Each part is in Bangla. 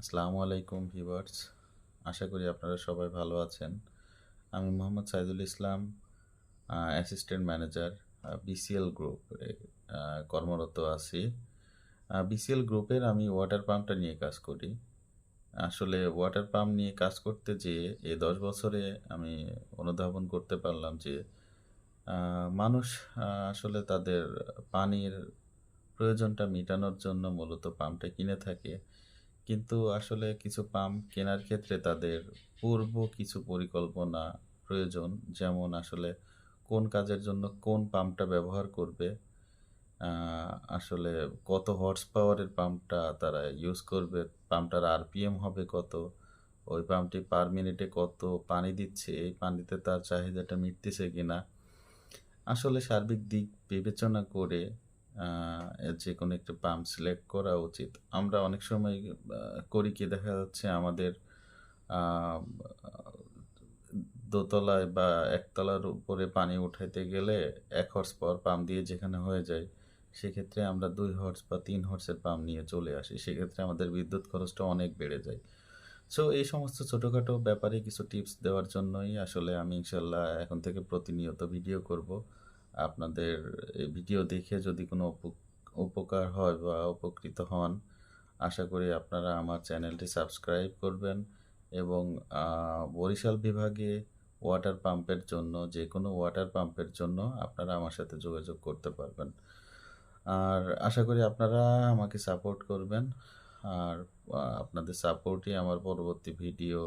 আসসালামু আলাইকুম ভিউয়ার্স। আশা করি আপনারা সবাই ভালো আছেন। আমি Mohammad Saidul Islam, assistant manager, BCL গ্রুপে কর্মরত আছি। বিসিএল গ্রুপের আমি ওয়াটার পাম্পটা নিয়ে কাজ করি। আসলে ওয়াটার পাম্প নিয়ে কাজ করতে যেয়ে এই ১০ বছরে আমি অনুধাবন করতে পারলাম যে মানুষ আসলে তাদের পানির প্রয়োজনটা মেটানোর জন্য মূলত পাম্পটা কিনে থাকে। কিন্তু আসলে কিছু পাম্প কেনার ক্ষেত্রে তাদের পূর্ব কিছু পরিকল্পনা প্রয়োজন। যেমন আসলে কোন কাজের জন্য কোন পাম্পটা ব্যবহার করবে, আ আসলে কত হর্স পাওয়ারের পাম্পটা তারা ইউজ করবে, পাম্পটার আরপিএম হবে কত, ওই পাম্পটি পার মিনিটে কত পানি দিচ্ছে, এই পানিতে তার চাহিদাটা মিটতেছে কিনা। আসলে সার্বিক দিক বিবেচনা করে আ যেকোনো একটা পাম্প সিলেক্ট করা উচিত। আমরা অনেক সময় আ করি কি দেখা যাচ্ছে আমাদের আ দোতলায় বা একতলার উপরে পানি উঠাইতে গেলে ১ হর্স পাওয়ার পাম্প দিয়ে যেখানে হয়ে যায়, সেক্ষেত্রে আমরা ২ হর্স বা ৩ হর্সের পাম্প নিয়ে চলে আসি। সেক্ষেত্রে আমাদের বিদ্যুৎ খরচটা অনেক বেড়ে যায়। সো এই সমস্ত ছোটখাটো ব্যাপারে কিছু টিপস দেওয়ার জন্যই আসলে আমি ইনশাআল্লাহ এখন থেকে প্রতিনিয়ত ভিডিও করব। আপনাদের এই ভিডিও দেখে যদি কোনো উপকার হয় বা উপকৃত হন, আশা করি আপনারা আমার চ্যানেলটি সাবস্ক্রাইব করবেন এবং আ বরিশাল বিভাগে ওয়াটার পাম্পের জন্য যেকোনো ওয়াটার পাম্পের জন্য আপনারা আমার সাথে যোগাযোগ করতে পারবেন। আর আশা করি আপনারা আমাকে সাপোর্ট করবেন। আর আপনাদের সাপোর্টই আমার পরবর্তী ভিডিও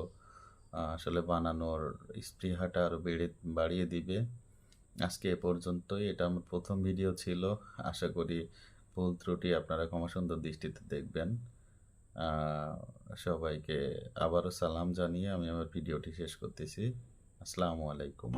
আসলে বানানোর স্পৃহাটা আরও বাড়িয়ে দিবে। আজকে এ পর্যন্তই। এটা আমার ১ম ভিডিও ছিল। আশা করি ভুল ত্রুটি আপনারা ক্ষমাসুন্দর দৃষ্টিতে দেখবেন। আ সবাইকে আবারও সালাম জানিয়ে আমি আমার ভিডিওটি শেষ করতেছি। আসসালামু আলাইকুম।